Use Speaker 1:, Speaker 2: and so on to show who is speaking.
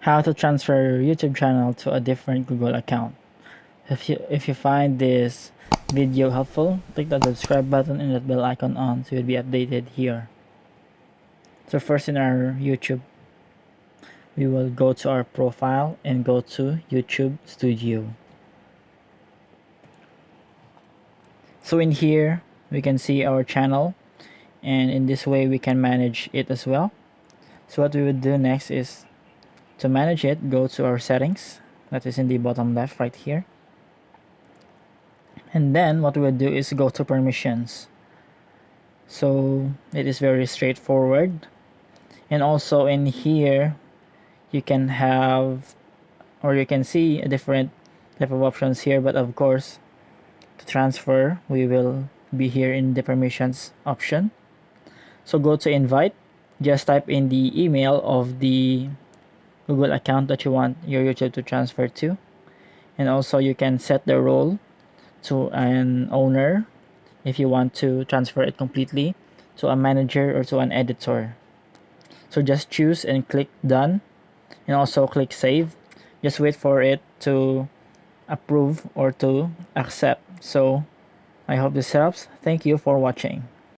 Speaker 1: how to transfer your YouTube channel to a different Google account. If you find this video helpful, click the subscribe button and that bell icon on so you'll be updated here. So first in our YouTube, we will go to our profile and go to YouTube Studio. So in here, we can see our channel, and in this way we can manage it as well. So what we would do next is to manage it, go to our settings, that is in the bottom left right here. And then what we would do is go to permissions. So it is very straightforward. And also in here, you can have, or you can see a different type of options here, but of course, to transfer, we will be here in the permissions option. So go to invite, just type in the email of the Google account that you want your YouTube to transfer to. And also you can set the role to an owner if you want to transfer it completely, to a manager, or to an editor. So just choose and click done, and also click save. Just wait for it to approve or to accept. So I hope this helps. Thank you for watching.